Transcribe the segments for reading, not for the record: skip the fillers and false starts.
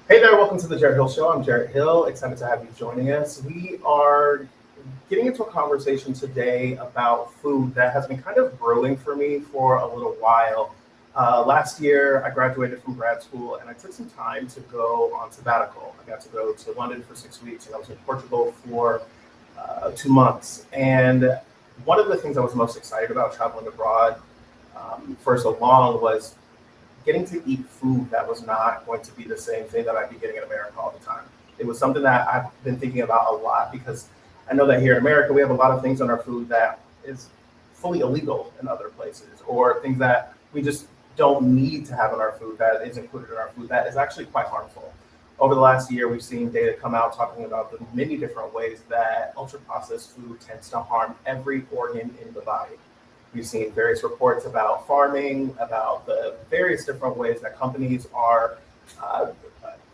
Hey there, welcome to the Jarrett Hill Show. I'm Jarrett Hill, excited to have you joining us. We are getting into a conversation today about food that has been kind of brewing for me for a little while. Last year, I graduated from grad school and I took some time to go on sabbatical. I got to go to London for 6 weeks and I was in Portugal for 2 months. And one of the things I was most excited about traveling abroad for so long was getting to eat food that was not going to be the same thing that I'd be getting in America all the time. It was something that I've been thinking about a lot because I know that here in America we have a lot of things in our food that is fully illegal in other places, or things that we just don't need to have in our food that is included in our food that is actually quite harmful. Over the last year, we've seen data come out talking about the many different ways that ultra processed food tends to harm every organ in the body. We've seen various reports about farming, about the various different ways that companies uh,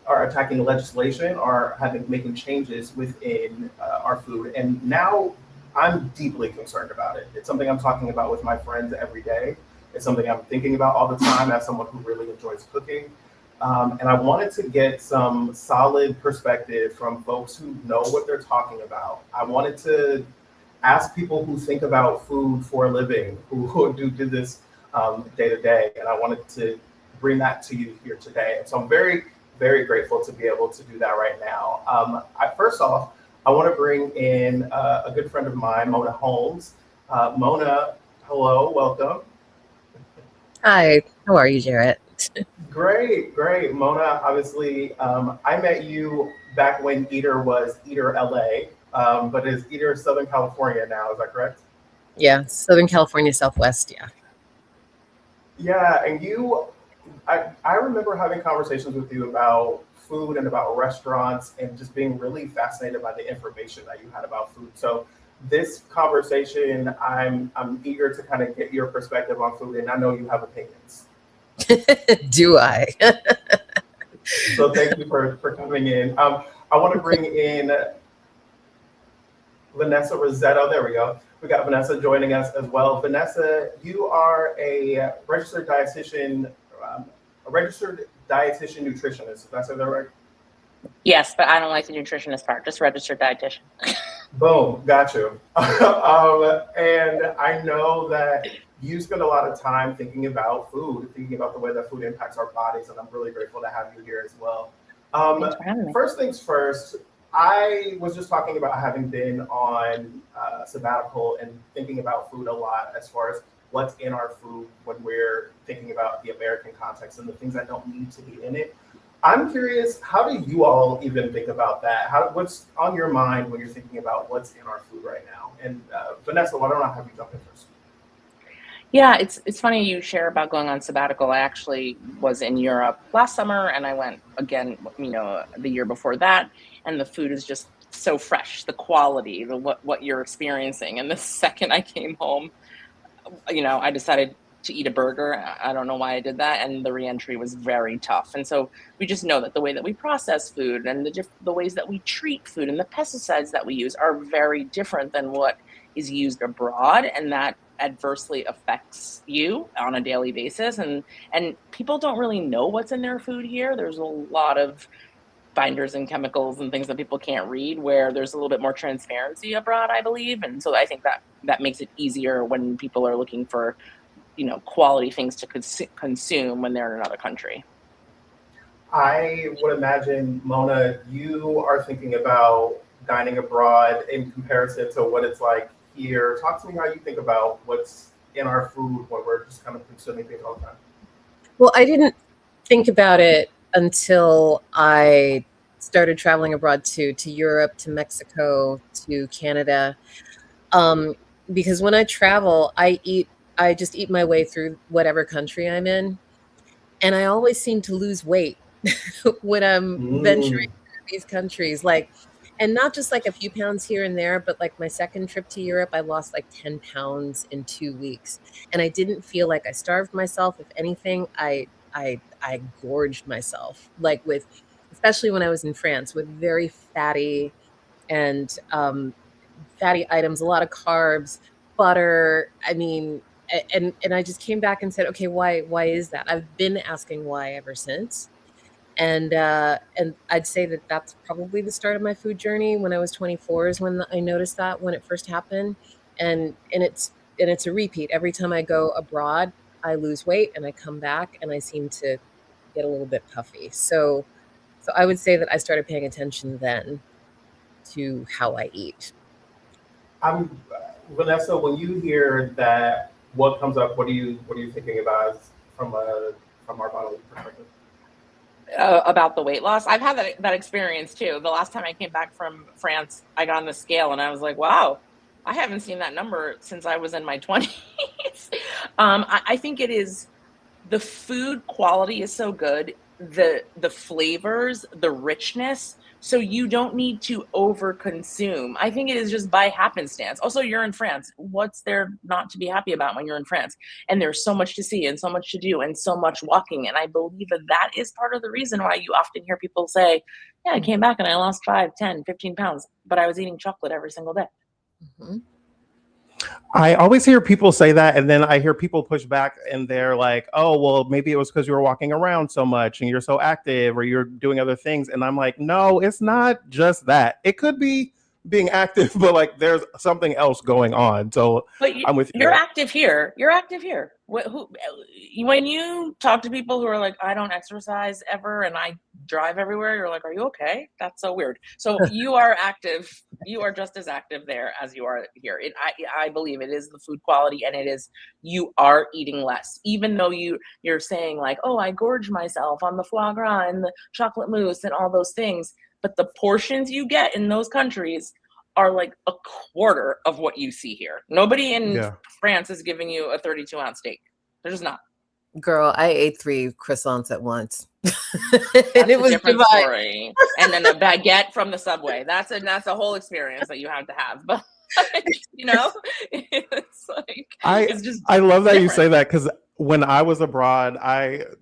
are attacking legislation, are having making changes within our food. And now I'm deeply concerned about it. It's something I'm talking about with my friends every day. It's something I'm thinking about all the time as someone who really enjoys cooking. And I wanted to get some solid perspective from folks who know what they're talking about. I wanted to ask people who think about food for a living, who do this day to day. And I wanted to bring that to you here today. And so I'm very, very grateful to be able to do that right now. First off, I want to bring in a good friend of mine, Mona Holmes. Mona, hello, welcome. Hi, how are you, Jarrett? Great, great. Mona, obviously, I met you back when Eater was Eater LA, but is Eater Southern California now, is that correct? Yeah, Southern California, Southwest. Yeah. Yeah, and I remember having conversations with you about food and about restaurants and just being really fascinated by the information that you had about food. So this conversation, I'm eager to kind of get your perspective on food, and I know you have opinions. Do I? So thank you for coming in. I want to bring in Vanessa Risetto. There we go. We got Vanessa joining us as well. Vanessa, you are um, a registered dietitian nutritionist. Did I say that right? Yes, but I don't like the nutritionist part. Just registered dietitian. Boom, got you. And I know that you spend a lot of time thinking about food, thinking about the way that food impacts our bodies, and I'm really grateful to have you here as well. Um, Thanks for having me. First things first, I was just talking about having been on sabbatical and thinking about food a lot as far as what's in our food when we're thinking about the American context and the things that don't need to be in it. I'm curious, how do you all even think about that? What's on your mind when you're thinking about what's in our food right now? And Vanessa, why don't I have you jump in first? Yeah, it's funny you share about going on sabbatical. I actually was in Europe last summer, and I went again, the year before that, and the food is just so fresh, the quality, the what you're experiencing. And the second I came home, I decided to eat a burger. I don't know why I did that, and the reentry was very tough. And so we just know that the way that we process food and the ways that we treat food and the pesticides that we use are very different than what is used abroad, and that adversely affects you on a daily basis. And people don't really know what's in their food here. There's a lot of binders and chemicals and things that people can't read, where there's a little bit more transparency abroad, I believe. And so I think that makes it easier when people are looking for quality things to consume when they're in another country. I would imagine, Mona, you are thinking about dining abroad in comparison to what it's like here. Talk to me how you think about what's in our food when we're just kind of consuming things all the time. Well, I didn't think about it until I started traveling abroad to Europe, to Mexico, to Canada. Um, because when I travel, I just eat my way through whatever country I'm in, and I always seem to lose weight when I'm venturing Mm. through these countries. And not just like a few pounds here and there, but like my second trip to Europe, I lost like 10 pounds in 2 weeks. And I didn't feel like I starved myself. If anything, I gorged myself, especially when I was in France, with very and fatty items, a lot of carbs, butter. I mean, and I just came back and said, okay, why is that? I've been asking why ever since. And I'd say that that's probably the start of my food journey. When I was 24 is when I noticed that, when it first happened. And it's a repeat. Every time I go abroad, I lose weight and I come back and I seem to get a little bit puffy. So I would say that I started paying attention then to how I eat. I'm Vanessa. When you hear that, what comes up? What are you thinking about from our bodily perspective? About the weight loss. I've had that experience too. The last time I came back from France, I got on the scale and I was like, wow, I haven't seen that number since I was in my 20s. I think it is, the food quality is so good, the flavors, the richness, so you don't need to over consume. I think it is just by happenstance. Also, you're in France. What's there not to be happy about when you're in France? And there's so much to see and so much to do and so much walking, and I believe that that is part of the reason why you often hear people say, yeah, I came back and I lost 5, 10, 15 pounds, but I was eating chocolate every single day. Mhm. I always hear people say that, and then I hear people push back, and they're like, "Oh, well, maybe it was because you were walking around so much and you're so active, or you're doing other things." And I'm like, "No, it's not just that. It could be being active, but like there's something else going on." So But I'm with you you're there. active here. You're active here. When you talk to people who are like, I don't exercise ever and I drive everywhere, you're like, are you okay? That's so weird. So you are active. You are just as active there as you are here. I believe it is the food quality, and it is, you are eating less, even though you're saying like, oh, I gorge myself on the foie gras and the chocolate mousse and all those things. But the portions you get in those countries are like a quarter of what you see here. Nobody in Yeah. France is giving you a 32-ounce steak. They're just not. Girl, I ate 3 croissants at once. And That's it a was different divine. story. And then a baguette from the subway. That's a whole experience that you have to have. But it's like, I it's just I love that you different. say that, because when I was abroad,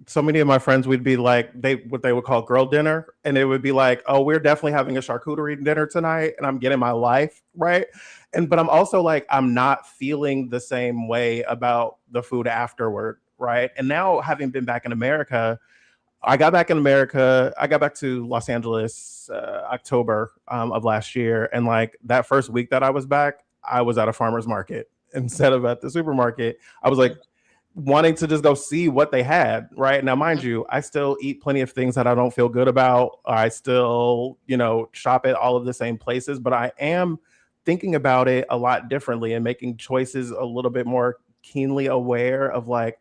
so many of my friends would be like, what they would call girl dinner, and it would be like, oh, we're definitely having a charcuterie dinner tonight, and I'm getting my life right. But I'm also like, I'm not feeling the same way about the food afterward, right? And now, having been back in America, I got back in America. I got back to Los Angeles October of last year, and like that first week that I was back, I was at a farmer's market instead of at the supermarket. I was like wanting to just go see what they had. Right now, mind you, I still eat plenty of things that I don't feel good about. I still, shop at all of the same places, but I am thinking about it a lot differently and making choices a little bit more keenly aware of like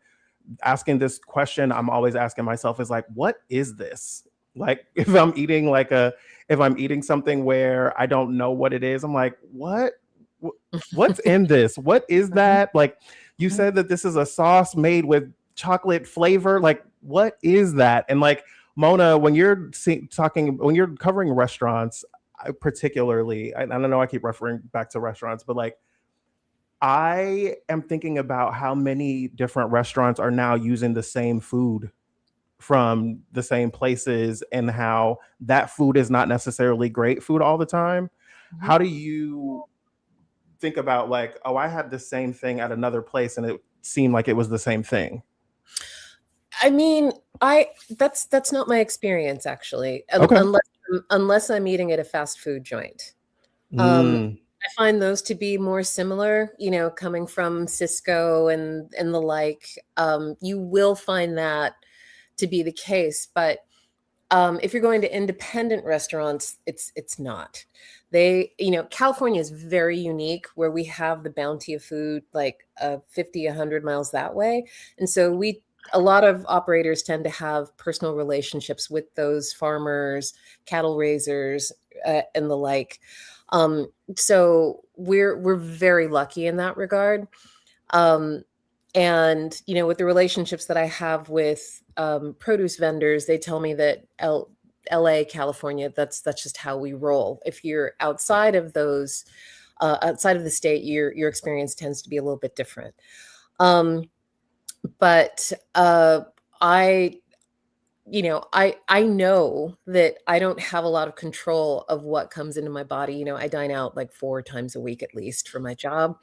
asking this question I'm always asking myself is like, what is this? Like if I'm eating something where I don't know what it is, I'm like, what's in this? What is that? Like you said that this is a sauce made with chocolate flavor. Like, what is that? And like Mona, when when you're covering restaurants, particularly, I don't know, I keep referring back to restaurants, but like I am thinking about how many different restaurants are now using the same food from the same places, and how that food is not necessarily great food all the time. Mhm. How do you think about like, oh, I had the same thing at another place and it seemed like it was the same thing? I mean, that's not my experience actually, Okay. unless I'm eating at a fast food joint. Mm, I find those to be more similar, coming from Cisco and the like. You will find that to be the case, but if you're going to independent restaurants, it's not. California is very unique, where we have the bounty of food like 50, 100 miles that way, and so a lot of operators tend to have personal relationships with those farmers, cattle raisers, and the like. So we're very lucky in that regard. Um, and with the relationships that I have with produce vendors, they tell me that LA, California, that's just how we roll. If you're outside of those, outside of the state, your experience tends to be a little bit different. But I I know that I don't have a lot of control of what comes into my body. I dine out like 4 times a week at least for my job.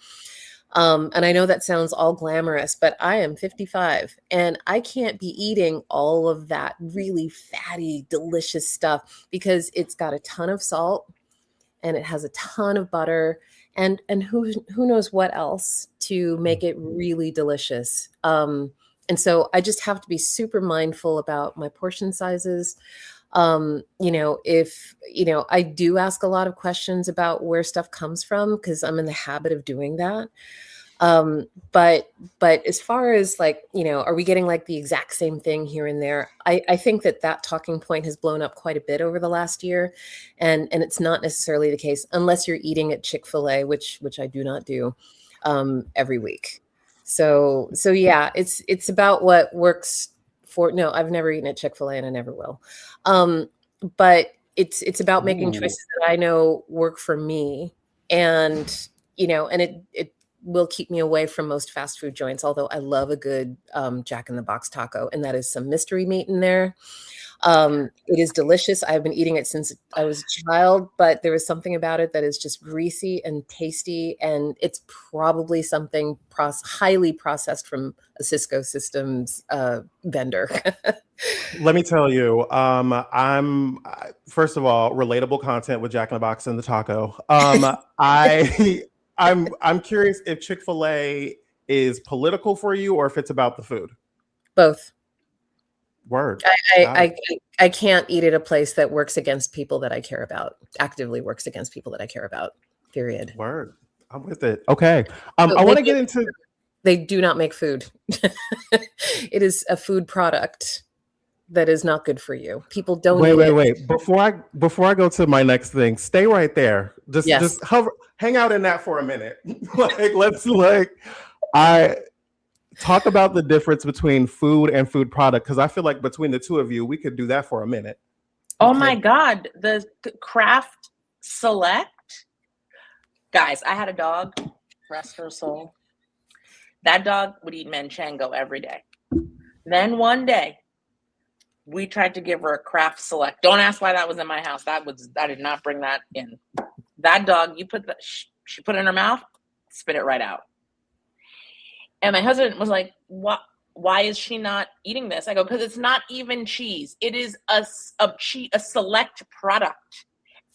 And I know that sounds all glamorous, but I am 55 and I can't be eating all of that really fatty, delicious stuff because it's got a ton of salt and it has a ton of butter and who knows what else to make it really delicious. And so I just have to be super mindful about my portion sizes. If I do ask a lot of questions about where stuff comes from because I'm in the habit of doing that. But as far as like, are we getting like the exact same thing here and there? I think that talking point has blown up quite a bit over the last year. And it's not necessarily the case unless you're eating at Chick-fil-A, which I do not do every week. So yeah, it's about what works for, no, I've never eaten at Chick-fil-A and I never will. But it's about making choices that I know work for me. And, and it will keep me away from most fast food joints, although I love a good Jack in the Box taco, and that is some mystery meat in there. It is delicious. I've been eating it since I was a child, but there is something about it that is just greasy and tasty, and it's probably something highly processed from a Cisco Systems vendor. Let me tell you, I'm first of all, relatable content with Jack in the Box and the taco. I'm curious if Chick-fil-A is political for you or if it's about the food. Both. Word. I can't eat at a place that works against people that I care about, actively works against people that I care about, period. Word. I'm with it. Okay. I want to get into... They do not make food. It is a food product that is not good for you. People don't wait. Before I go to my next thing, stay right there. Just hover, hang out in that for a minute. I talk about the difference between food and food product, because I feel like between the two of you, we could do that for a minute. Oh my God, the Kraft Select. Guys, I had a dog, rest her soul. That dog would eat manchego every day. Then one day, we tried to give her a Kraft Select. Don't ask why that was in my house. I did not bring that in. That dog, she put it in her mouth, spit it right out. And my husband was like, "What? Why is she not eating this?" I go, "Because it's not even cheese. It is a select product,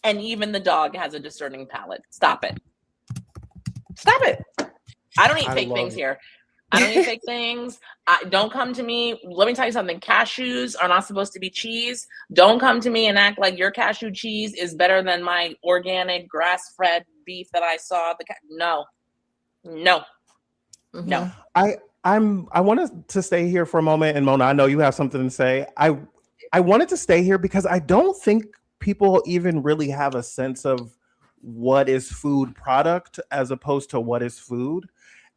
and even the dog has a discerning palate. Stop it. Stop it. I don't eat fake things here. I don't eat fake things. Don't come to me. Let me tell you something. Cashews are not supposed to be cheese. Don't come to me and act like your cashew cheese is better than my organic grass-fed beef that I saw. No. Mm-hmm. No. I wanted to stay here for a moment, and Mona, I know you have something to say. I wanted to stay here because I don't think people even really have a sense of what is food product as opposed to what is food.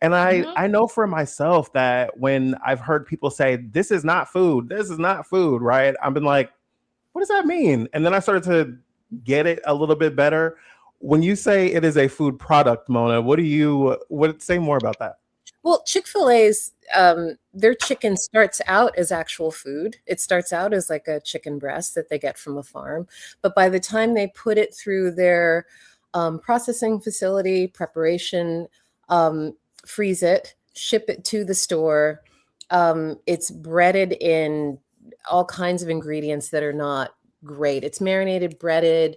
And I know for myself that when I've heard people say, this is not food, right? I've been like, what does that mean? And then I started to get it a little bit better. When you say it is a food product, Mona, say more about that? Well, Chick-fil-A's, their chicken starts out as actual food. It starts out as like a chicken breast that they get from a farm. But by the time they put it through their processing facility, preparation, freeze it, ship it to the store, it's breaded in all kinds of ingredients that are not great. It's marinated, breaded.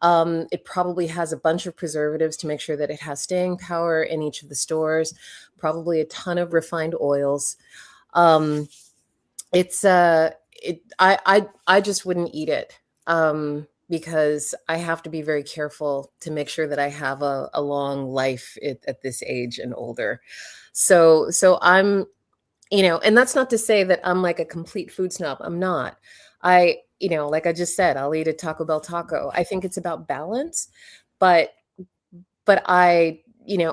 It probably has a bunch of preservatives to make sure that it has staying power in each of the stores, probably a ton of refined oils. I just wouldn't eat it because I have to be very careful to make sure that I have a long life at this age and older. So I'm, and that's not to say that I'm like a complete food snob. I'm not. Like I just said, I'll eat a Taco Bell taco. I think it's about balance, but I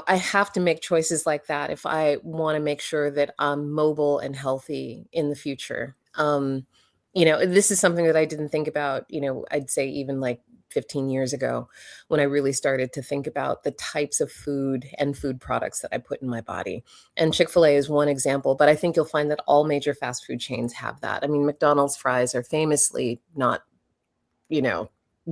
have to make choices like that if I want to make sure that I'm mobile and healthy in the future. This is something that I didn't think about, I'd say even like 15 years ago when I really started to think about the types of food and food products that I put in my body. And Chick-fil-A is one example, but I think you'll find that all major fast food chains have that. I mean, McDonald's fries are famously not,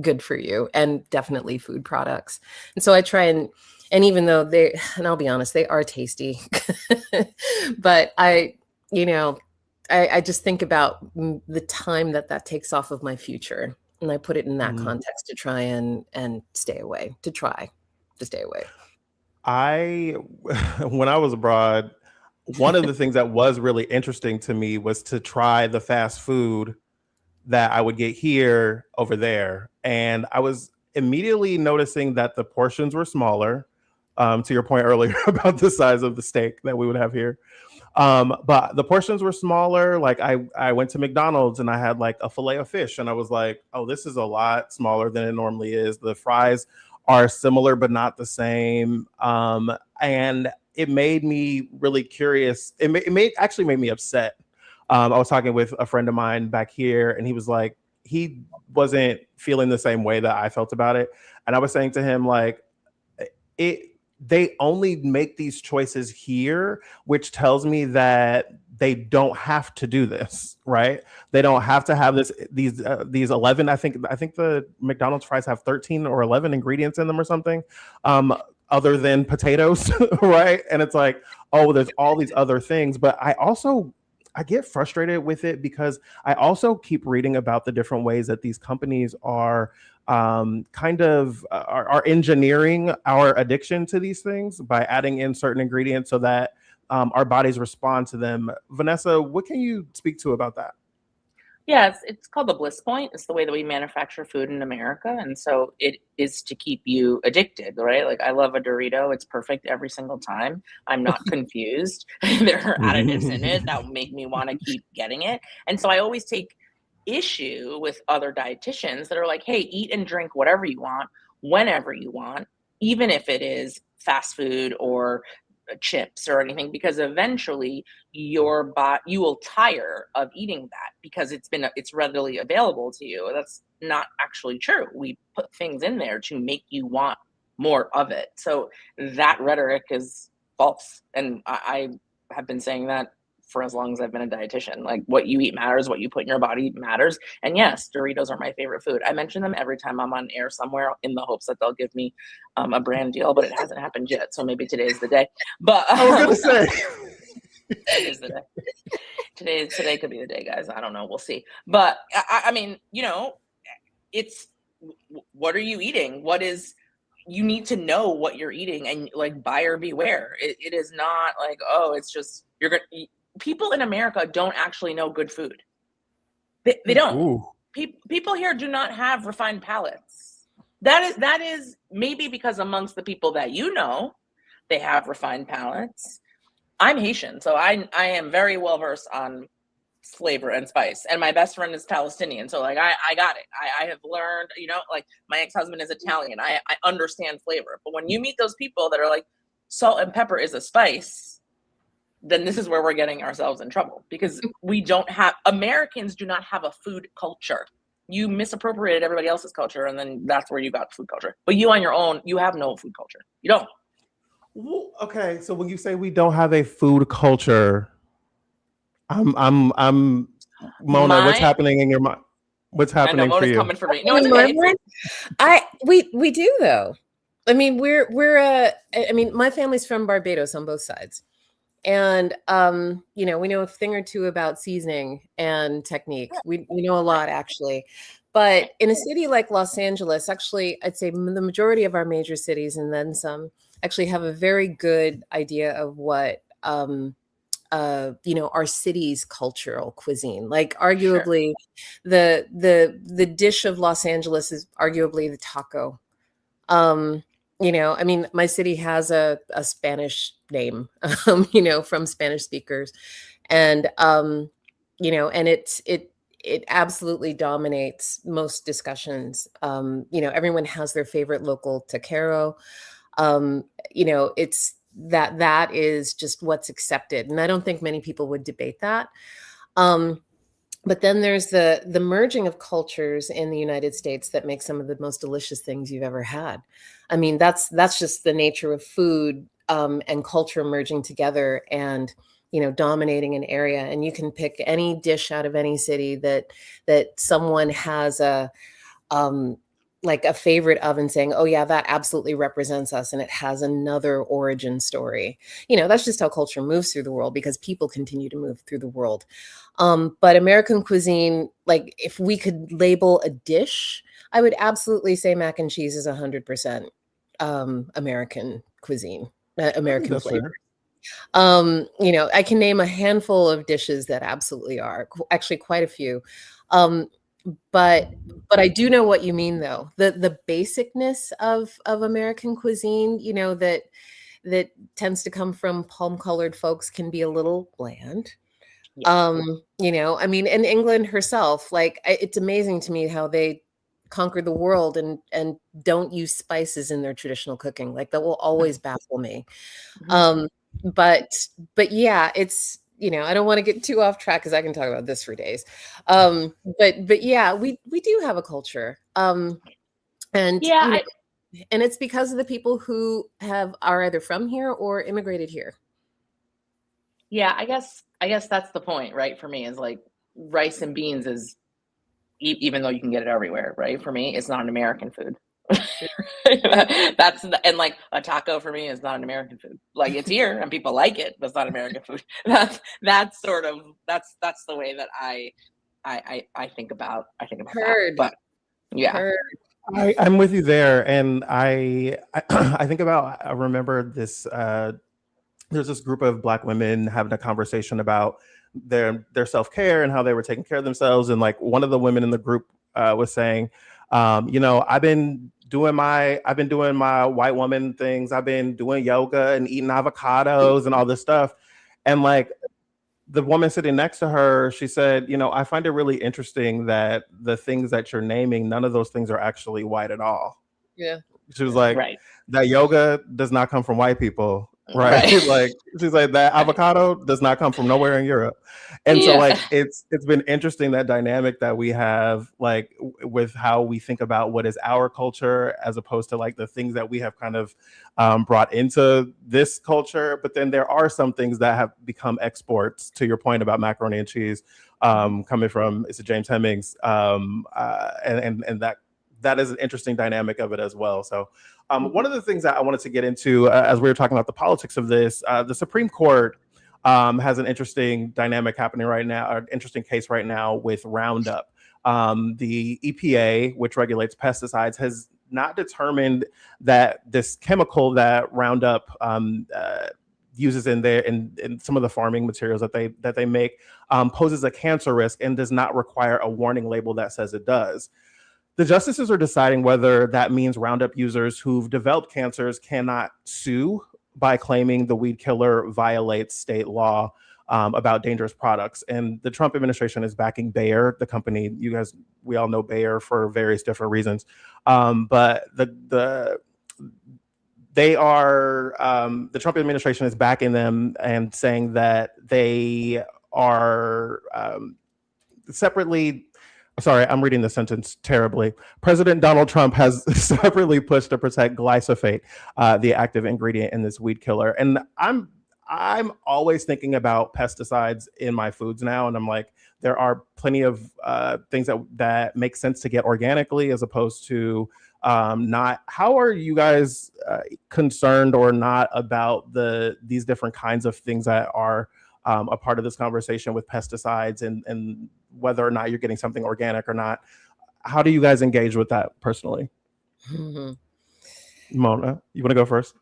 good for you and definitely food products. And so I try and And even though and I'll be honest, they are tasty, but I just think about the time that takes off of my future, and I put it in that context to try and stay away, to stay away. When I was abroad, one of the things that was really interesting to me was to try the fast food that I would get here over there. And I was immediately noticing that the portions were smaller, to your point earlier about the size of the steak that we would have here. But the portions were smaller. Like I went to McDonald's and I had like a fillet of fish, and I was like, oh, this is a lot smaller than it normally is. The fries are similar but not the same. And it made me really curious. Actually made me upset. I was talking with a friend of mine back here, and he was like, he wasn't feeling the same way that I felt about it. And I was saying to him, like, they only make these choices here, which tells me that they don't have to do this, right? They don't have to have these 11. I think the McDonald's fries have 13 or 11 ingredients in them or something, other than potatoes, right? And it's like, oh, there's all these other things. But I get frustrated with it because I also keep reading about the different ways that these companies are are engineering our addiction to these things by adding in certain ingredients so that our bodies respond to them. Vanessa, what can you speak to about that? Yeah, it's called the bliss point. It's the way that we manufacture food in America. And so it is to keep you addicted, right? Like I love a Dorito. It's perfect every single time. I'm not confused. There are additives in it that make me want to keep getting it. And so I always take issue with other dietitians that are like, hey, eat and drink whatever you want, whenever you want, even if it is fast food or chips or anything, because eventually you will tire of eating that because it's readily available to you. That's not actually true. We put things in there to make you want more of it. So that rhetoric is false, and I have been saying that for as long as I've been a dietitian. Like what you eat matters, what you put in your body matters. And yes, Doritos are my favorite food. I mention them every time I'm on air somewhere in the hopes that they'll give me a brand deal, but it hasn't happened yet. So maybe today is the day. But I was gonna say it is the day. Today could be the day, guys. I don't know. We'll see. But I mean, it's what are you eating? You need to know what you're eating, and like buyer beware. It is not like, oh, it's just you're gonna eat. People in America don't actually know good food. They don't. People here do not have refined palates. That is maybe because amongst the people that they have refined palates. I'm Haitian, so I am very well versed on flavor and spice. And my best friend is Palestinian, so like I got it. I have learned, like my ex-husband is Italian. I understand flavor. But when you meet those people that are like salt and pepper is a spice, then this is where we're getting ourselves in trouble, because Americans do not have a food culture. You misappropriated everybody else's culture, and then that's where you got food culture. But you on your own, you have no food culture. You don't. Well, okay, so when you say we don't have a food culture, I'm Mona, what's happening in your mind? What's happening for you? Coming for me. No, it's okay. We do though. I mean, my family's from Barbados on both sides. And, we know a thing or two about seasoning and technique. We know a lot, actually. But in a city like Los Angeles, actually, I'd say the majority of our major cities and then some actually have a very good idea of what, our city's cultural cuisine. Like arguably the dish of Los Angeles is arguably the taco. My city has a Spanish name, from Spanish speakers. And, and it absolutely dominates most discussions. Everyone has their favorite local taquero. It's that is just what's accepted. And I don't think many people would debate that. But then there's the merging of cultures in the United States that makes some of the most delicious things you've ever had. I mean, that's just the nature of food and culture merging together and, dominating an area. And you can pick any dish out of any city that someone has like a favorite of and saying, oh yeah, that absolutely represents us and it has another origin story. That's just how culture moves through the world because people continue to move through the world. But American cuisine, like if we could label a dish, I would absolutely say mac and cheese is 100% American cuisine, American That's flavor. fair. I can name a handful of dishes that absolutely are, actually quite a few. But I do know what you mean though. The basicness of American cuisine, that tends to come from palm-colored folks can be a little bland. Yeah. I mean, in England herself, like it's amazing to me how they conquered the world and don't use spices in their traditional cooking. Like that will always baffle me. Mhm. But yeah, it's I don't want to get too off track because I can talk about this for days. But yeah, we do have a culture. And Yeah, and it's because of the people who are either from here or immigrated here. yeah, I guess that's the point, right? For me, is like rice and beans is even though you can get it everywhere, right? For me, it's not an American food. And like a taco for me is not an American food. Like it's here and people like it, but it's not American food. That's sort of that's the way that I think about that. Heard, But yeah. heard. I'm with you there, and I think about I remember this. There's this group of Black women having a conversation about their self care and how they were taking care of themselves, and like one of the women in the group was saying, I've been doing my white woman things. I've been doing yoga and eating avocados and all this stuff, and like the woman sitting next to her, she said, I find it really interesting that the things that you're naming, none of those things are actually white at all. Yeah. She was like, Right. that yoga does not come from white people, right? Right. Like she's like, that avocado does not come from nowhere in Europe. And so Yeah. like it's been interesting, that dynamic that we have, like with how we think about what is our culture as opposed to like the things that we have kind of brought into this culture. But then there are some things that have become exports, to your point about macaroni and cheese, coming from, is it James Hemmings, and that is an interesting dynamic of it as well. So one of the things that I wanted to get into as we were talking about the politics of this, the Supreme Court has an interesting dynamic happening right now, or interesting case right now with Roundup. The EPA, which regulates pesticides, has not determined that this chemical that Roundup uses in some of the farming materials that they make poses a cancer risk and does not require a warning label that says it does. The justices are deciding whether that means Roundup users who've developed cancers cannot sue by claiming the weed killer violates state law about dangerous products. And the Trump administration is backing Bayer, the company. We all know Bayer for various different reasons. But the Trump administration is backing them and saying that they are separately. Sorry, I'm reading the sentence terribly. President Donald Trump has separately pushed to protect glyphosate, the active ingredient in this weed killer. And I'm always thinking about pesticides in my foods now, and I'm like, there are plenty of things that make sense to get organically as opposed to not. How are you guys concerned or not about these different kinds of things that are a part of this conversation with pesticides and whether or not you're getting something organic or not? How do you guys engage with that personally? Mm-hmm. Mona, you want to go first?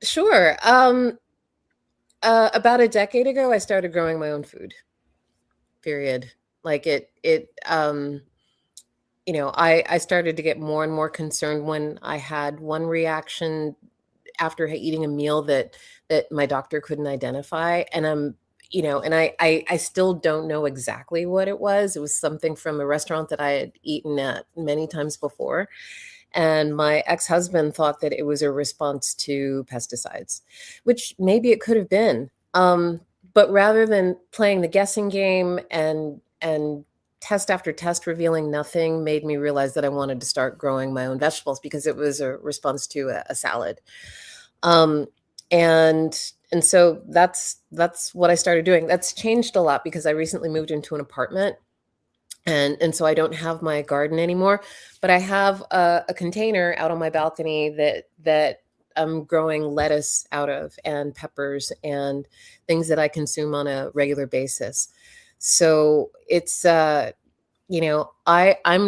Sure. About a decade ago, I started growing my own food. Period. Like I started to get more and more concerned when I had one reaction after eating a meal that my doctor couldn't identify. And and I still don't know exactly what it was. It was something from a restaurant that I had eaten at many times before. And my ex-husband thought that it was a response to pesticides, which maybe it could have been. But rather than playing the guessing game and test after test revealing nothing, made me realize that I wanted to start growing my own vegetables because it was a response to a salad. And so that's what I started doing. That's changed a lot because I recently moved into an apartment. And so I don't have my garden anymore, but I have a container out on my balcony that I'm growing lettuce out of, and peppers and things that I consume on a regular basis. So it's I'm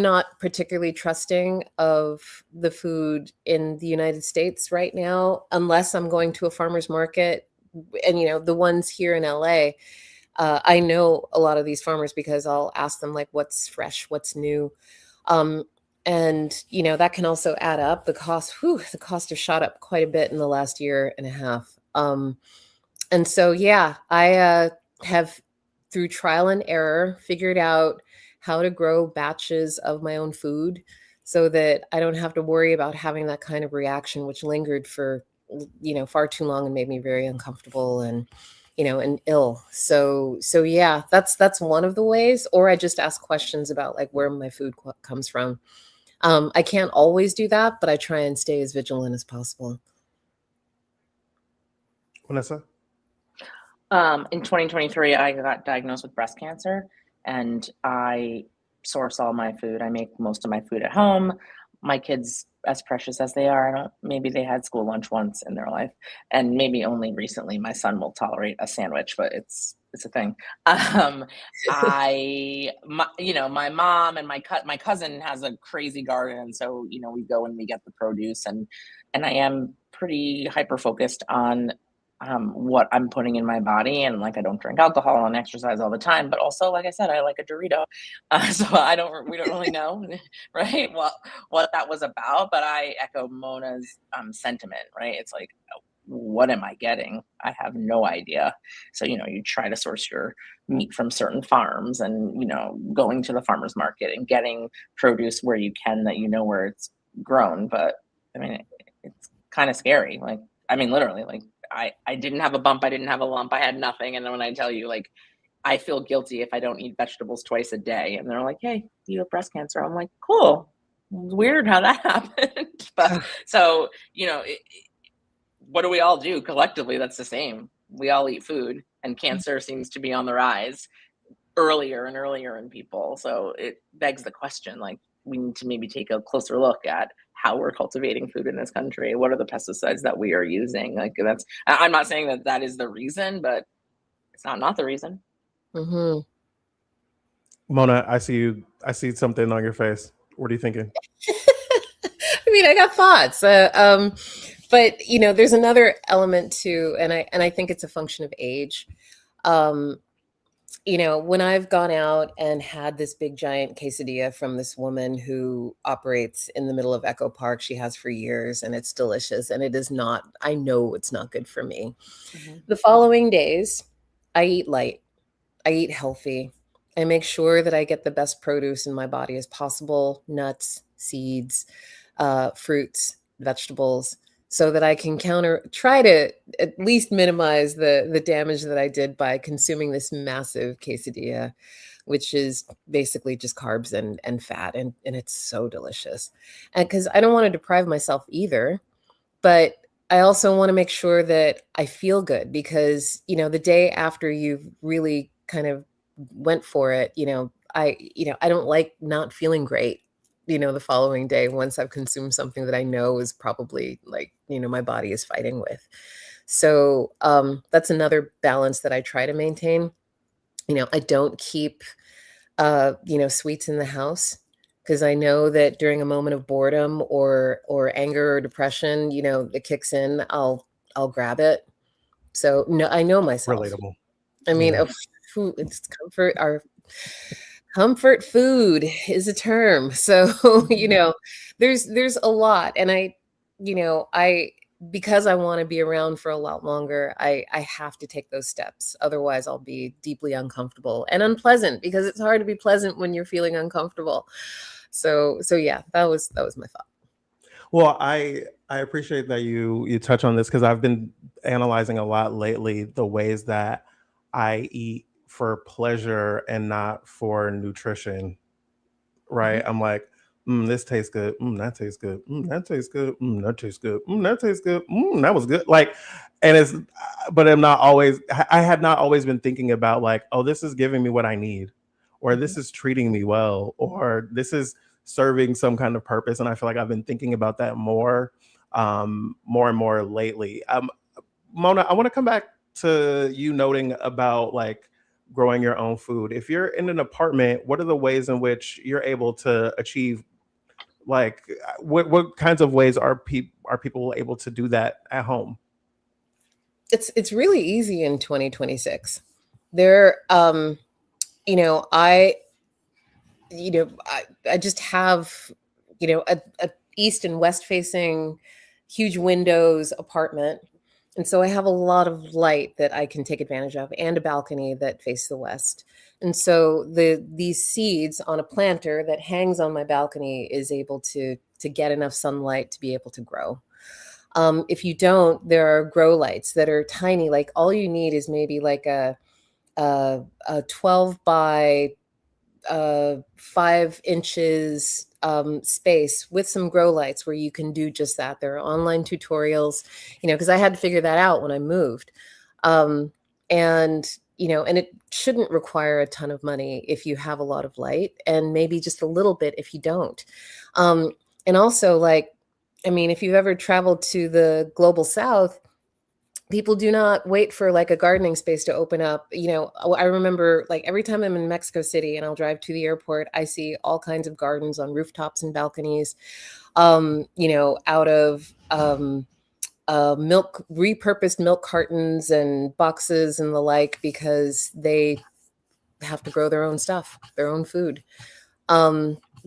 not particularly trusting of the food in the United States right now, unless I'm going to a farmer's market. And the ones here in LA, I know a lot of these farmers because I'll ask them like, what's fresh, what's new. Um, and that can also add up. The cost have shot up quite a bit in the last year and a half. And so, yeah, I have, through trial and error, figured out how to grow batches of my own food so that I don't have to worry about having that kind of reaction, which lingered for, far too long and made me very uncomfortable and ill. So yeah, that's one of the ways. Or I just ask questions about like where my food comes from. I can't always do that, but I try and stay as vigilant as possible. Vanessa? In 2023, I got diagnosed with breast cancer, and I source all my food. I make most of my food at home. My kids, as precious as they are, maybe they had school lunch once in their life, and maybe only recently my son will tolerate a sandwich, but it's a thing. My mom and my cousin has a crazy garden, so we go and we get the produce, and I am pretty hyper focused on what I'm putting in my body, and like I don't drink alcohol and exercise all the time, but also like I said, I like a Dorito, so we don't really know, right? What that was about, but I echo Mona's sentiment, right? It's like, what am I getting? I have no idea. So you try to source your meat from certain farms, and going to the farmers market and getting produce where you can, that where it's grown. But I mean, it's kind of scary. Like, I mean, literally, like I didn't have a bump, I didn't have a lump, I had nothing. And then when I tell you, like, I feel guilty if I don't eat vegetables twice a day, and they're like, "Hey, you have breast cancer." I'm like, "Cool, weird how that happened." But so what do we all do collectively? That's the same. We all eat food, and cancer seems to be on the rise earlier and earlier in people. So it begs the question, like, we need to maybe take a closer look at how we're cultivating food in this country. What are the pesticides that we are using? Like, I'm not saying that is the reason, but it's not the reason. Mm-hmm. Mona, I see something on your face. What are you thinking? I mean, I got thoughts, but there's another element too, and I think it's a function of age. When I've gone out and had this big giant quesadilla from this woman who operates in the middle of Echo Park, she has for years, and it's delicious, and it is not, I know it's not good for me. Mm-hmm. The following days, I eat light, I eat healthy. I make sure that I get the best produce in my body as possible, nuts, seeds, fruits, vegetables, so that I can try to at least minimize the damage that I did by consuming this massive quesadilla, which is basically just carbs and fat, and it's so delicious. And because I don't want to deprive myself either, but I also want to make sure that I feel good, because the day after you've really kind of went for it, I don't like not feeling great the following day, once I've consumed something that I know is probably like, my body is fighting with. So that's another balance that I try to maintain. I don't keep, sweets in the house, because I know that during a moment of boredom or anger or depression, it kicks in, I'll grab it. So no, I know myself. Relatable. I mean, Yeah. Food, it's comfort. Our comfort food is a term. So, there's a lot. And I because I want to be around for a lot longer, I have to take those steps. Otherwise I'll be deeply uncomfortable and unpleasant, because it's hard to be pleasant when you're feeling uncomfortable. So yeah, that was my thought. Well, I appreciate that you touch on this, because I've been analyzing a lot lately the ways that I eat for pleasure and not for nutrition. Right? Mhm. I'm like, this tastes good. That tastes good. That tastes good. That tastes good. That tastes good. That was good. Like, and but I'm not always. I had not always been thinking about like, oh, this is giving me what I need, or this is treating me well, or this is serving some kind of purpose. And I feel like I've been thinking about that more and more lately. Mona, I want to come back to you noting about like growing your own food. If you're in an apartment, what are the ways in which you're able to achieve, like what kinds of ways are people able to do that at home? It's really easy in 2026. There, you know, I I just have, a east and west facing huge windows apartment. And so I have a lot of light that I can take advantage of and a balcony that faces the west. And so these seeds on a planter that hangs on my balcony is able to get enough sunlight to be able to grow. If you don't, there are grow lights that are tiny. Like all you need is maybe like a 12 by 5 inches space with some grow lights where you can do just that. There are online tutorials, because I had to figure that out when I moved. And it shouldn't require a ton of money if you have a lot of light, and maybe just a little bit if you don't. And also, if you've ever traveled to the global south, people do not wait for like a gardening space to open up. I remember like every time I'm in Mexico City and I'll drive to the airport, I see all kinds of gardens on rooftops and balconies, out of repurposed milk cartons and boxes and the like, because they have to grow their own stuff, their own food.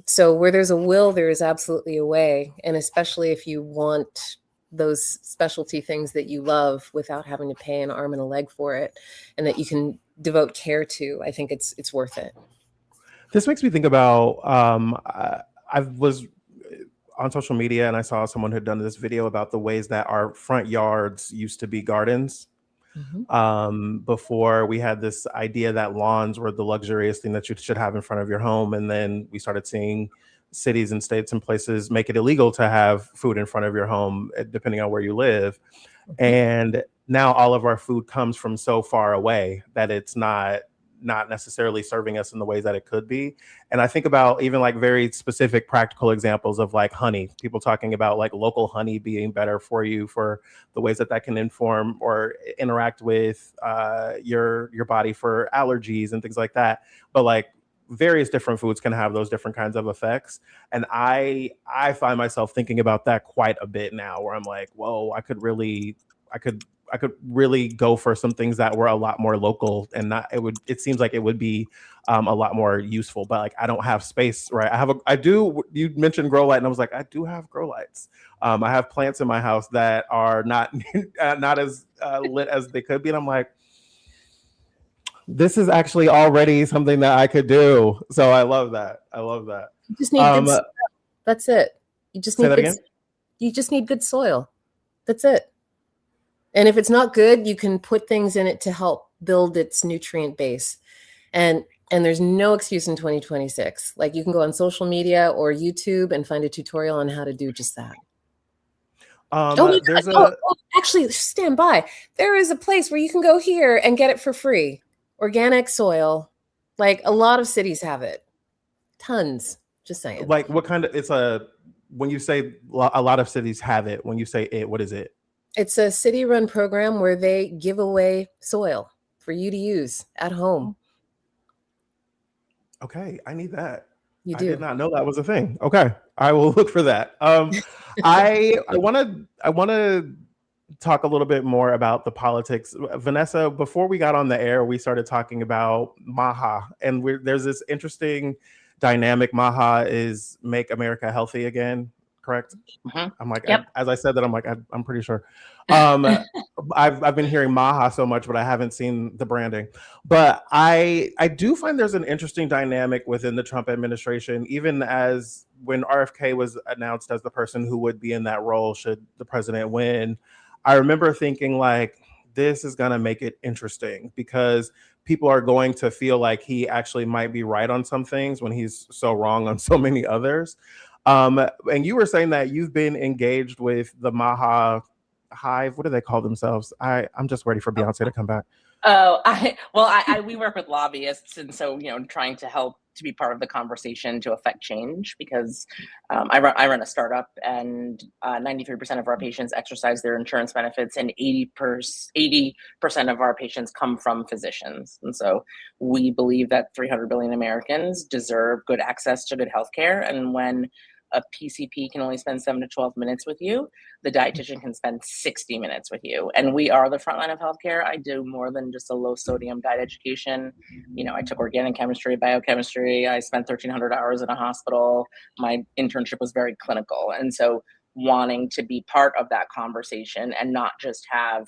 So where there's a will, there is absolutely a way. And especially if you want those specialty things that you love without having to pay an arm and a leg for it, and that you can devote care to, I think it's worth it. This makes me think about, I was on social media and I saw someone who had done this video about the ways that our front yards used to be gardens. Before we had this idea that lawns were the luxurious thing that you should have in front of your home. And then we started seeing cities and states and places make it illegal to have food in front of your home, depending on where you live. And now all of our food comes from so far away that it's not necessarily serving us in the ways that it could be. And I think about even like very specific practical examples of like honey, people talking about like local honey being better for you, for the ways that can inform or interact with your body for allergies and things like that. But like various different foods can have those different kinds of effects. And I find myself thinking about that quite a bit now, where I'm like, whoa, I could really go for some things that were a lot more local, and it seems like it would be a lot more useful, but like I don't have space, right? You mentioned grow light and I was like, I do have grow lights. I have plants in my house that are not as lit as they could be. And I'm like, this is actually already something that I could do. So I love that. You just need good soil. That's it. You just need You just need good soil. That's it. And if it's not good, you can put things in it to help build its nutrient base. And there's no excuse in 2026. Like you can go on social media or YouTube and find a tutorial on how to do just that. Actually, stand by. There is a place where you can go here and get it for free. Organic soil. Like a lot of cities have it. Tons. Just saying. Like what kind of, when you say a lot of cities have it, when you say it, what is it? It's a city-run program where they give away soil for you to use at home. Okay, I need that. You do. I did not know that was a thing. Okay, I will look for that. I want to talk a little bit more about the politics. Vanessa, before we got on the air, we started talking about MAHA, and there's this interesting dynamic. MAHA is Make America Healthy Again. Correct? I'm like, yep. As I said that, I'm like, I'm pretty sure. I've been hearing MAHA so much, but I haven't seen the branding. But I do find there's an interesting dynamic within the Trump administration, even as when RFK was announced as the person who would be in that role should the president win. I remember thinking like, this is going to make it interesting because people are going to feel like he actually might be right on some things when he's so wrong on so many others. And you were saying that you've been engaged with the MAHA Hive. What do they call themselves? I'm just ready for Beyonce to come back. Oh, we work with lobbyists, and so trying to help to be part of the conversation to affect change because I run a startup, and 93% of our patients exercise their insurance benefits, and 80% of our patients come from physicians, and so we believe that 300 billion Americans deserve good access to good healthcare, and when a PCP can only spend 7 to 12 minutes with you, the dietitian can spend 60 minutes with you. And we are the front line of healthcare. I do more than just a low sodium diet education. I took organic chemistry, biochemistry. I spent 1,300 hours in a hospital. My internship was very clinical. And so wanting to be part of that conversation and not just have,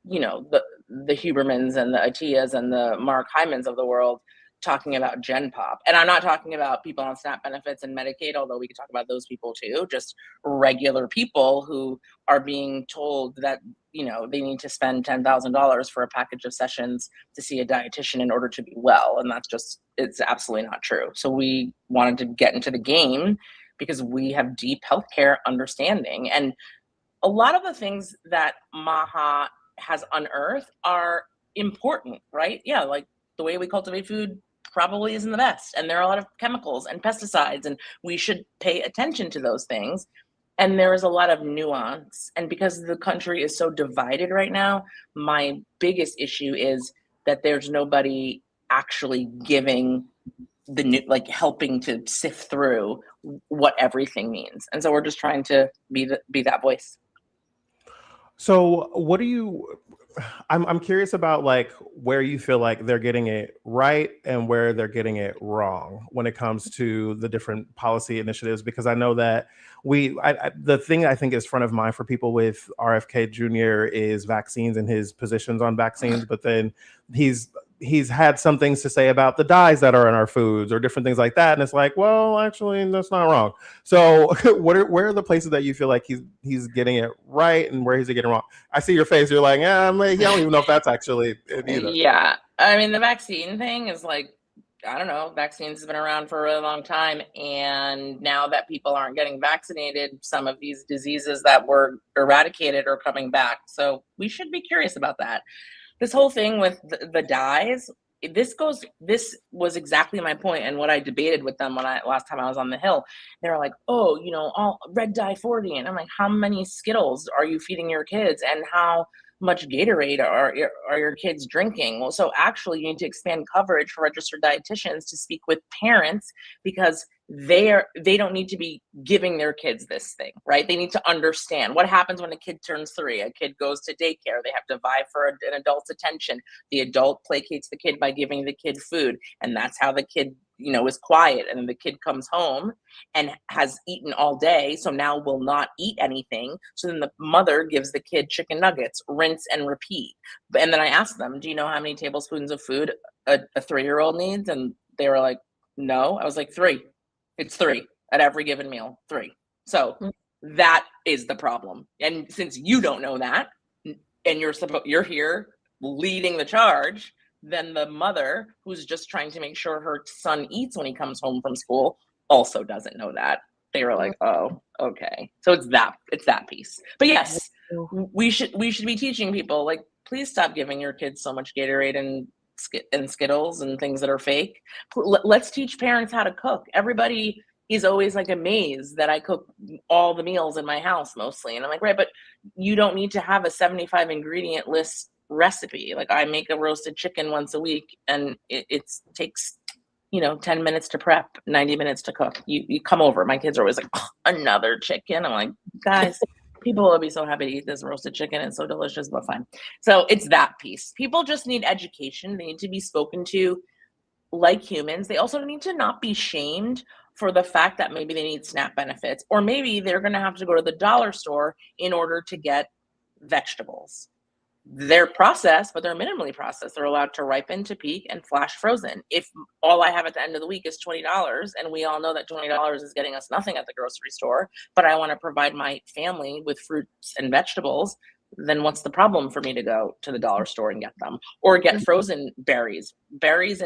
the Hubermans and the Atias and the Mark Hymans of the world talking about Gen Pop. And I'm not talking about people on SNAP benefits and Medicaid, although we could talk about those people too, just regular people who are being told that, they need to spend $10,000 for a package of sessions to see a dietitian in order to be well. And it's absolutely not true. So we wanted to get into the game because we have deep healthcare understanding. And a lot of the things that Maha has unearthed are important, right? Yeah, like the way we cultivate food probably isn't the best. And there are a lot of chemicals and pesticides, and we should pay attention to those things. And there is a lot of nuance. And because the country is so divided right now, my biggest issue is that there's nobody actually giving helping to sift through what everything means. And so we're just trying to be that voice. So what do you, I'm curious about like where you feel like they're getting it right and where they're getting it wrong when it comes to the different policy initiatives, because I know that the thing I think is front of mind for people with RFK Jr. is vaccines and his positions on vaccines, but then he's had some things to say about the dyes that are in our foods or different things like that. And it's like, well, actually, that's not wrong. So where are the places that you feel like he's getting it right and where he's getting it wrong? I see your face. You're like, I don't even know if that's actually it either. Yeah. I mean, the vaccine thing is like, I don't know, vaccines have been around for a really long time. And now that people aren't getting vaccinated, some of these diseases that were eradicated are coming back. So we should be curious about that. This whole thing with the dyes, this was exactly my point and what I debated with them last time I was on the Hill. They were like, oh, all red dye 40. And I'm like, how many Skittles are you feeding your kids? And how much Gatorade are your kids drinking? Well, so actually you need to expand coverage for registered dietitians to speak with parents because they don't need to be giving their kids this thing, right? They need to understand what happens when a kid turns 3. A kid goes to daycare. They have to vie for an adult's attention. The adult placates the kid by giving the kid food. And that's how the kid, is quiet. And then the kid comes home and has eaten all day. So now will not eat anything. So then the mother gives the kid chicken nuggets, rinse and repeat. And then I asked them, do you know how many tablespoons of food a 3-year-old needs? And they were like, no. I was like, 3. It's 3 at every given meal, 3. So that is the problem. And since you don't know that, and you're here leading the charge, then the mother who's just trying to make sure her son eats when he comes home from school also doesn't know that. They were like, oh, okay. So it's that piece. But yes, we should be teaching people, like, please stop giving your kids so much Gatorade and Skittles and things that are fake. Let's teach parents how to cook. Everybody is always like amazed that I cook all the meals in my house mostly. And I'm like, right, but you don't need to have a 75 ingredient list recipe. Like I make a roasted chicken once a week and it takes 10 minutes to prep, 90 minutes to cook. You come over. My kids are always like, oh, another chicken. I'm like, guys, people will be so happy to eat this roasted chicken. It's so delicious, but fine. So it's that piece. People just need education. They need to be spoken to like humans. They also need to not be shamed for the fact that maybe they need SNAP benefits, or maybe they're going to have to go to the dollar store in order to get vegetables. They're processed, but they're minimally processed. They're allowed to ripen, to peak, and flash frozen. If all I have at the end of the week is $20, and we all know that $20 is getting us nothing at the grocery store, but I want to provide my family with fruits and vegetables, then what's the problem for me to go to the dollar store and get them? Or get frozen berries. Berries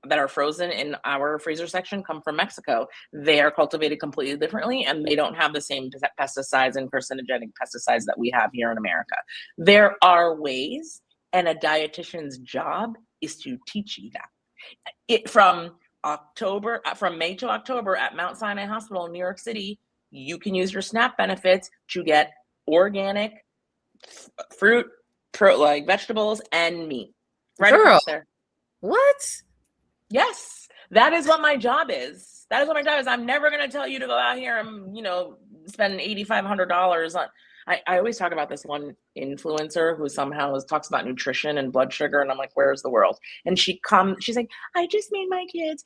that are frozen in our freezer section come from Mexico. They are cultivated completely differently, and they don't have the same pesticides and carcinogenic pesticides that we have here in America. There are ways And a dietitian's job is to teach you that. From May to October at Mount Sinai Hospital in New York City, you can use your SNAP benefits to get organic fruit, like vegetables and meat right Girl, across there. what? Yes, that is what my job is. That is what my job is. I'm never going to tell you to go out here and, spend $8,500 on. I always talk about this one influencer who somehow talks about nutrition and blood sugar. And I'm like, where's the world? And she's like, I just made my kids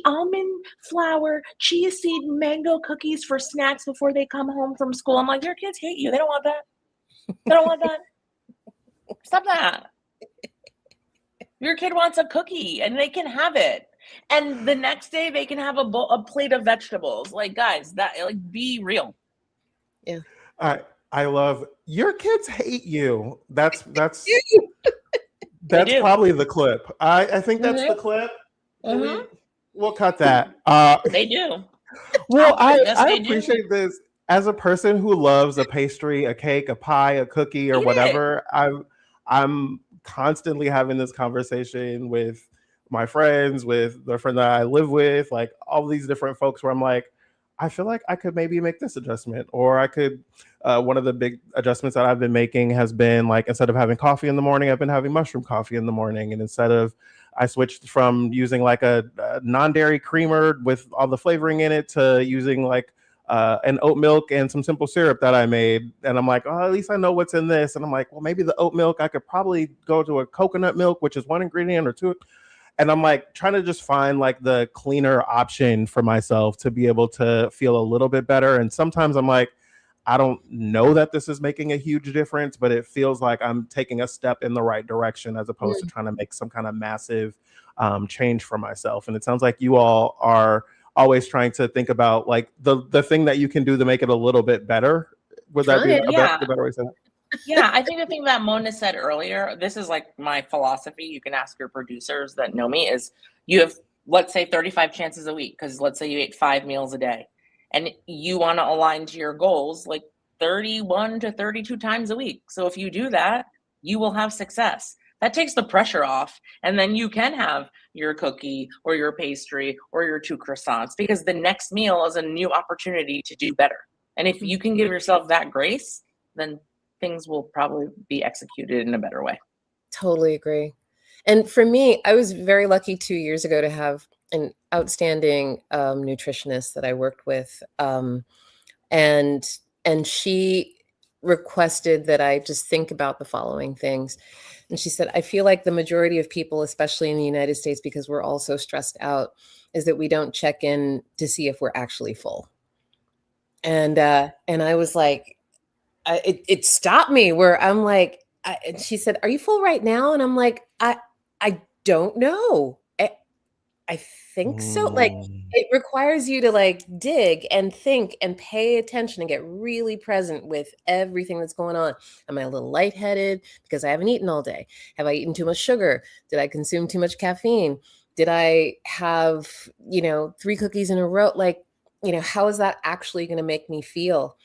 almond flour, chia seed, mango cookies for snacks before they come home from school. I'm like, your kids hate you. They don't want that. They don't want that. Stop that. Your kid wants a cookie and they can have it. And the next day they can have a plate of vegetables. Like, guys, be real. Yeah. I love your kids hate you. That's probably the clip. I think that's the clip. We'll cut that. They do. Well, Yes, I appreciate this. As a person who loves a pastry, a cake, a pie, a cookie, or whatever, I'm constantly having this conversation with my friends, with the friend that I live with, like all these different folks where I'm like, I feel like I could maybe make this adjustment, or I could, one of the big adjustments that I've been making has been like, instead of having coffee in the morning, I've been having mushroom coffee in the morning. And I switched from using like a non-dairy creamer with all the flavoring in it to using like an oat milk and some simple syrup that I made. And I'm like, oh, at least I know what's in this. And I'm like, well, maybe the oat milk, I could probably go to a coconut milk, which is one ingredient or two. And I'm like trying to just find like the cleaner option for myself to be able to feel a little bit better. And sometimes I'm like, I don't know that this is making a huge difference, but it feels like I'm taking a step in the right direction as opposed to trying to make some kind of massive change for myself. And it sounds like you all are always trying to think about like the thing that you can do to make it a little bit better. Would that be a better way to say that? Yeah, I think the thing that Mona said earlier, this is like my philosophy. You can ask your producers that know me, is you have, let's say, 35 chances a week, because let's say you ate 5 meals a day and you want to align to your goals like 31 to 32 times a week. So if you do that, you will have success. That takes the pressure off. And then you can have your cookie or your pastry or your 2 croissants, because the next meal is a new opportunity to do better. And if you can give yourself that grace, then things will probably be executed in a better way. Totally agree. And for me, I was very lucky 2 years ago to have an outstanding nutritionist that I worked with. And she requested that I just think about the following things. And she said, I feel like the majority of people, especially in the United States, because we're all so stressed out, is that we don't check in to see if we're actually full. And I was like, it stopped me where I'm like, and she said, are you full right now? And I'm like, I don't know. I think so. Like, it requires you to like dig and think and pay attention and get really present with everything that's going on. Am I a little lightheaded because I haven't eaten all day? Have I eaten too much sugar? Did I consume too much caffeine? Did I have, 3 cookies in a row? Like, how is that actually going to make me feel?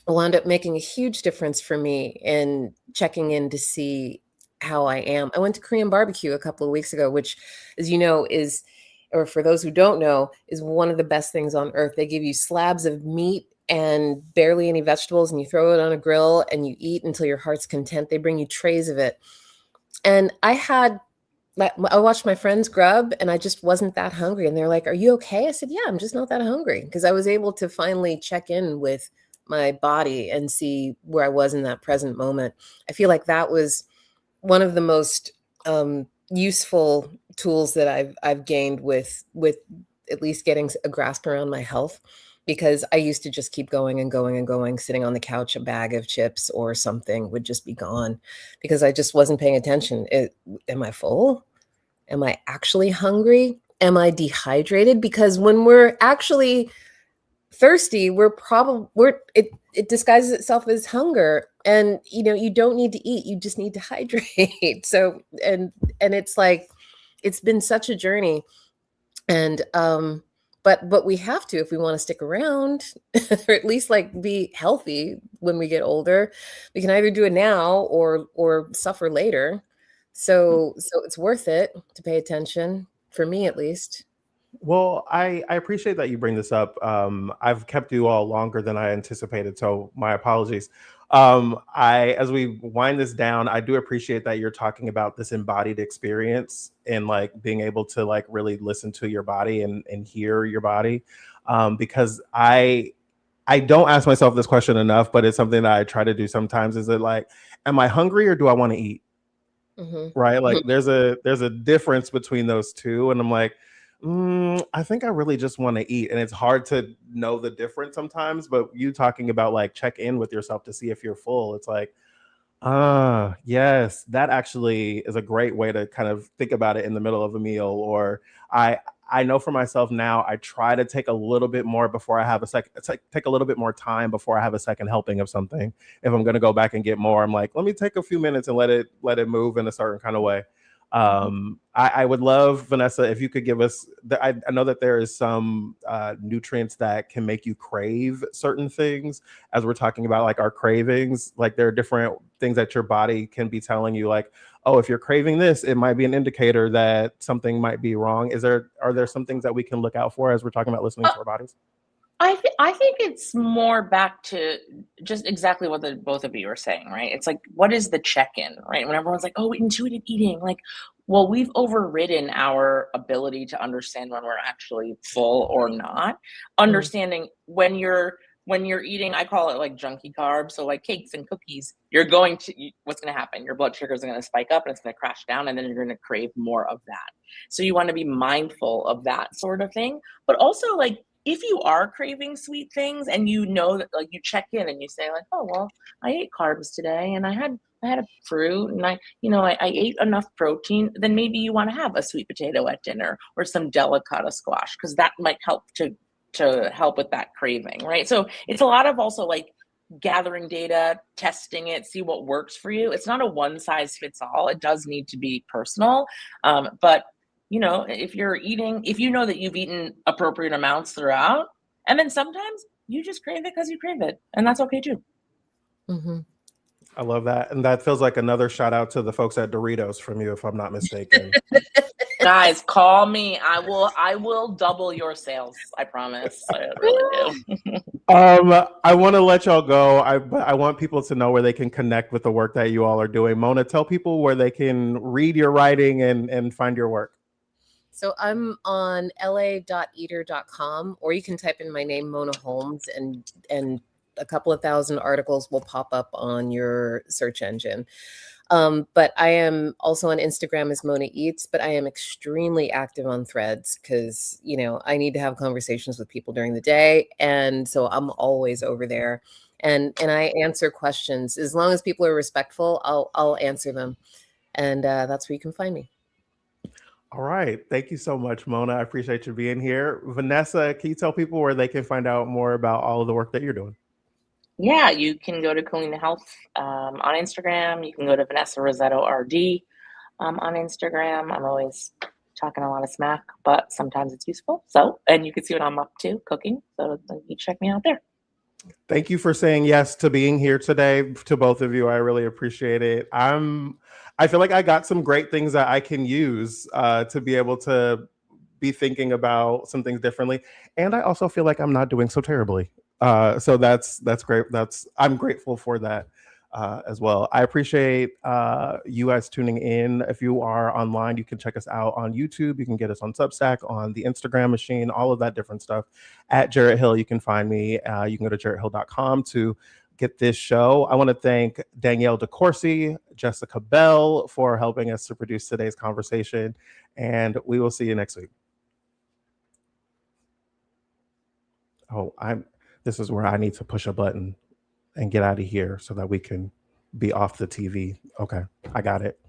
Wound up making a huge difference for me in checking in to see how I am. I went to Korean barbecue a couple of weeks ago, which, as you know, is, or for those who don't know, is one of the best things on earth. They give you slabs of meat and barely any vegetables, and you throw it on a grill and you eat until your heart's content. They bring you trays of it. And I watched my friends grub and I just wasn't that hungry. And they're like, are you okay? I said, yeah, I'm just not that hungry, because I was able to finally check in with my body and see where I was in that present moment. I feel like that was one of the most useful tools that I've gained with at least getting a grasp around my health, because I used to just keep going and going and going, sitting on the couch, a bag of chips or something would just be gone because I just wasn't paying attention. Am I full? Am I actually hungry? Am I dehydrated? Because when we're actually thirsty, it disguises itself as hunger, and you don't need to eat, you just need to hydrate. So and it's like, it's been such a journey, and but we have to if we want to stick around or at least like be healthy when we get older. We can either do it now or suffer later. So it's worth it to pay attention, for me at least. Well, I appreciate that you bring this up. I've kept you all longer than I anticipated, so my apologies. As we wind this down, I do appreciate that you're talking about this embodied experience and like being able to like really listen to your body and hear your body. Because I don't ask myself this question enough, but it's something that I try to do sometimes. Is it like, am I hungry or do I want to eat? Right? Like there's a difference between those two, and I'm like, I think I really just want to eat, and it's hard to know the difference sometimes. But you talking about like check in with yourself to see if you're full, it's like, yes, that actually is a great way to kind of think about it in the middle of a meal. Or I know for myself now, I try to take a little bit more before I have a second, take a little bit more time before I have a second helping of something. If I'm going to go back and get more, I'm like, let me take a few minutes and let it move in a certain kind of way. I would love, Vanessa, if you could give us, I know that there is some nutrients that can make you crave certain things, as we're talking about like our cravings. Like there are different things that your body can be telling you, like, oh, if you're craving this, it might be an indicator that something might be wrong. Are there some things that we can look out for as we're talking about listening to our bodies? I think it's more back to just exactly what the both of you are saying, right? It's like, what is the check-in, right? When everyone's like, oh, intuitive eating, like, well, we've overridden our ability to understand when we're actually full or not. Understanding when you're eating, I call it like junky carbs, so like cakes and cookies, what's going to happen? Your blood sugars are going to spike up and it's going to crash down, and then you're going to crave more of that. So you want to be mindful of that sort of thing, but also like, if you are craving sweet things and you know that, like, you check in and you say like, oh, well, I ate carbs today and I had a fruit and I ate enough protein, then maybe you want to have a sweet potato at dinner or some delicata squash, because that might help to help with that craving, right? So it's a lot of also like gathering data, testing it, see what works for you. It's not a one size fits all. It does need to be personal. But if you know that you've eaten appropriate amounts throughout, and then sometimes you just crave it because you crave it, and that's okay too. I love that. And that feels like another shout out to the folks at Doritos from you, if I'm not mistaken. Guys, call me. I will double your sales. I promise. I really do. I want to let y'all go. I want people to know where they can connect with the work that you all are doing. Mona, tell people where they can read your writing and find your work. So I'm on la.eater.com, or you can type in my name, Mona Holmes, and a couple of thousand articles will pop up on your search engine. But I am also on Instagram as Mona Eats, but I am extremely active on Threads because, I need to have conversations with people during the day. And so I'm always over there, and I answer questions. As long as people are respectful, I'll answer them. And that's where you can find me. All right. Thank you so much, Mona. I appreciate you being here. Vanessa, can you tell people where they can find out more about all of the work that you're doing? Yeah, you can go to Kalina Health on Instagram. You can go to Vanessa Risetto RD on Instagram. I'm always talking a lot of smack, but sometimes it's useful. So, and you can see what I'm up to cooking. So you check me out there. Thank you for saying yes to being here today, to both of you. I really appreciate it. I feel like I got some great things that I can use to be able to be thinking about some things differently. And I also feel like I'm not doing so terribly. So that's great. I'm grateful for that as well. I appreciate you guys tuning in. If you are online, you can check us out on YouTube. You can get us on Substack, on the Instagram machine, all of that different stuff. At Jarrett Hill, you can find me. You can go to jarretthill.com to get this show. I want to thank Danielle DeCourcy, Jessica Bell for helping us to produce today's conversation. And we will see you next week. This is where I need to push a button and get out of here so that we can be off the TV. Okay, I got it.